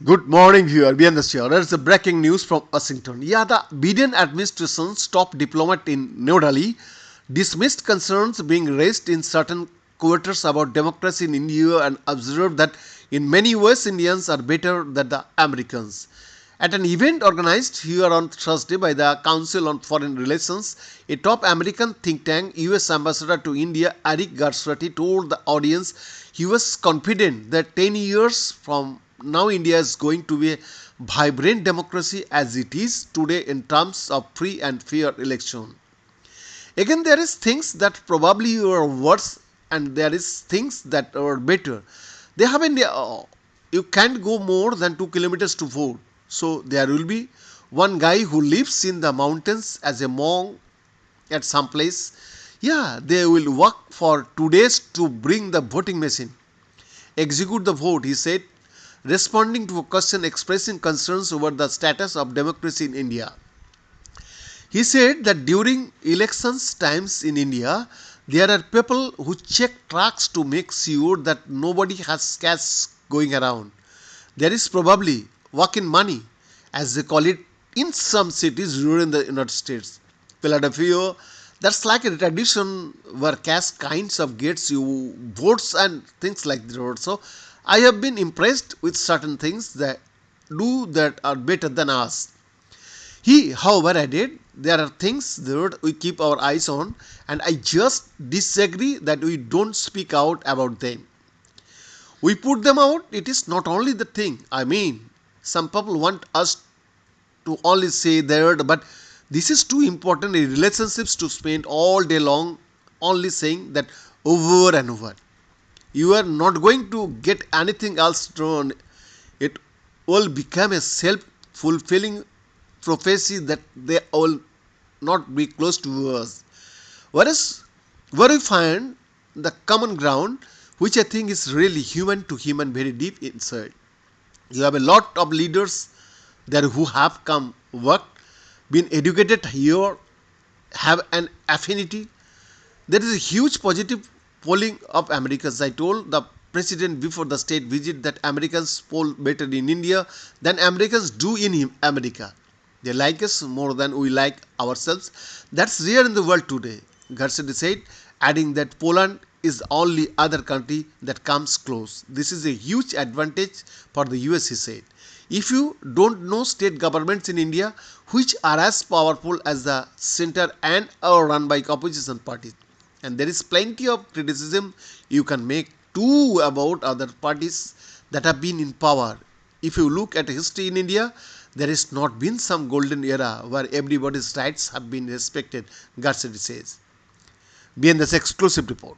Good morning, viewer. Behind the show, there's a breaking news from Washington. Yeah, the Biden administration's top diplomat in New Delhi dismissed concerns being raised in certain quarters about democracy in India and observed that in many ways Indians are better than the Americans. At an event organized here on Thursday by the Council on Foreign Relations, a top American think tank, US Ambassador to India Eric Garcetti told the audience he was confident that 10 years from now India is going to be a vibrant democracy as it is today in terms of free and fair election. Again, there is things that probably are worse and there is things that are better. They haven't. You can't go more than 2 kilometers to vote. So there will be one guy who lives in the mountains as a monk at some place. Yeah, they will work for 2 days to bring the voting machine. Execute the vote, he said, responding to a question expressing concerns over the status of democracy in India. He said that during elections times in India, there are people who check tracks to make sure that nobody has cash going around. There is probably walk in money, as they call it in some cities during the United States. Philadelphia, that's like a tradition where cash kinds of gets you votes and things like that. So I have been impressed with certain things that do that are better than us. He, however, added, there are things that we keep our eyes on, and I just disagree that we don't speak out about them. We put them out, it is not only the thing. I mean, some people want us to only say that, but this is too important in relationships to spend all day long only saying that over and over. You are not going to get anything else done. It will become a self fulfilling prophecy that they will not be close to us. Whereas, where we find the common ground, which I think is really human to human, very deep inside. You have a lot of leaders there who have come, worked, been educated here, have an affinity. There is a huge positive polling of Americans. I told the president before the state visit that Americans poll better in India than Americans do in America. They like us more than we like ourselves. That's rare in the world today, Garcetti said, adding that Poland is the only other country that comes close. This is a huge advantage for the US, he said. If you don't know state governments in India, which are as powerful as the center and are run by opposition parties, and there is plenty of criticism you can make too about other parties that have been in power. If you look at history in India, there has not been some golden era where everybody's rights have been respected, Garcetti says. Behind this exclusive report.